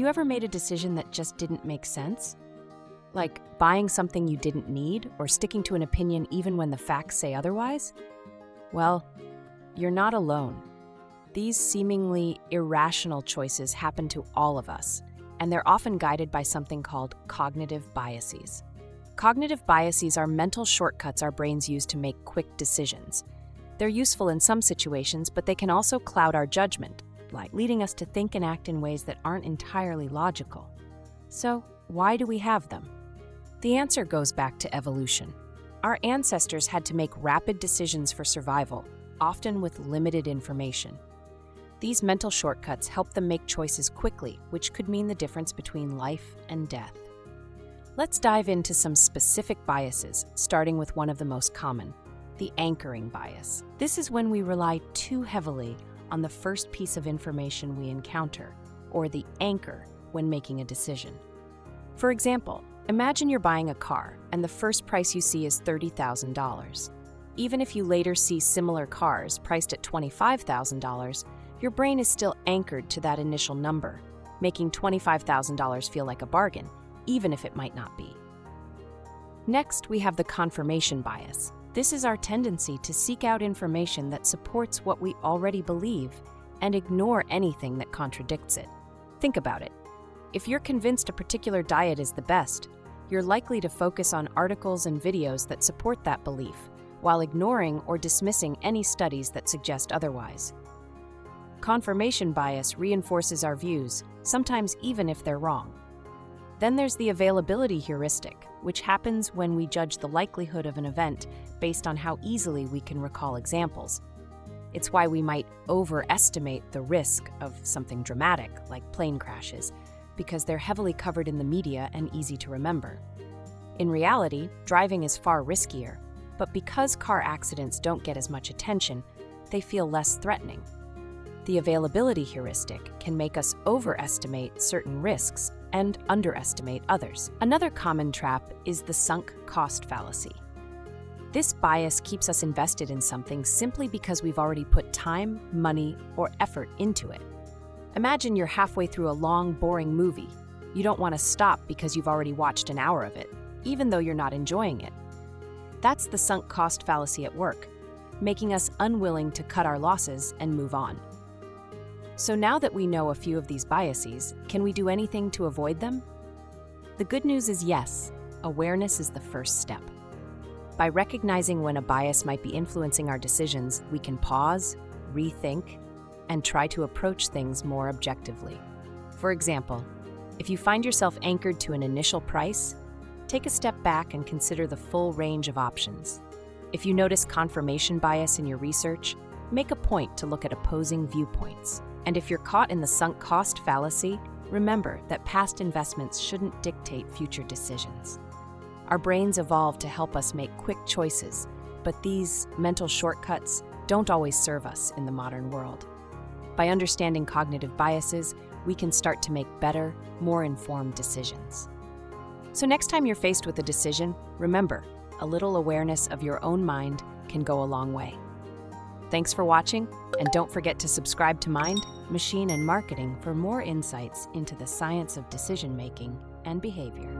you ever made a decision that just didn't make sense? Like buying something you didn't need or sticking to an opinion even when the facts say otherwise? Well, you're not alone. These seemingly irrational choices happen to all of us, and they're often guided by something called cognitive biases. Cognitive biases are mental shortcuts our brains use to make quick decisions. They're useful in some situations, but they can also cloud our judgment, like leading us to think and act in ways that aren't entirely logical. So, why do we have them? The answer goes back to evolution. Our ancestors had to make rapid decisions for survival, often with limited information. These mental shortcuts help them make choices quickly, which could mean the difference between life and death. Let's dive into some specific biases, starting with one of the most common, the anchoring bias. This is when we rely too heavily on the first piece of information we encounter, or the anchor, when making a decision. For example, imagine you're buying a car and the first price you see is $30,000. Even if you later see similar cars priced at $25,000, your brain is still anchored to that initial number, making $25,000 feel like a bargain, even if it might not be. Next, we have the confirmation bias. This is our tendency to seek out information that supports what we already believe and ignore anything that contradicts it. Think about it. If you're convinced a particular diet is the best, you're likely to focus on articles and videos that support that belief, while ignoring or dismissing any studies that suggest otherwise. Confirmation bias reinforces our views, sometimes even if they're wrong. Then there's the availability heuristic, which happens when we judge the likelihood of an event based on how easily we can recall examples. It's why we might overestimate the risk of something dramatic, like plane crashes, because they're heavily covered in the media and easy to remember. In reality, driving is far riskier, but because car accidents don't get as much attention, they feel less threatening. The availability heuristic can make us overestimate certain risks and underestimate others. Another common trap is the sunk cost fallacy. This bias keeps us invested in something simply because we've already put time, money, or effort into it. Imagine you're halfway through a long, boring movie. You don't want to stop because you've already watched an hour of it, even though you're not enjoying it. That's the sunk cost fallacy at work, making us unwilling to cut our losses and move on. So now that we know a few of these biases, can we do anything to avoid them? The good news is yes, awareness is the first step. By recognizing when a bias might be influencing our decisions, we can pause, rethink, and try to approach things more objectively. For example, if you find yourself anchored to an initial price, take a step back and consider the full range of options. If you notice confirmation bias in your research, make a point to look at opposing viewpoints. And if you're caught in the sunk cost fallacy, remember that past investments shouldn't dictate future decisions. Our brains evolved to help us make quick choices, but these mental shortcuts don't always serve us in the modern world. By understanding cognitive biases, we can start to make better, more informed decisions. So next time you're faced with a decision, remember, a little awareness of your own mind can go a long way. Thanks for watching, and don't forget to subscribe to Mind, Machine, and Marketing for more insights into the science of decision-making and behavior.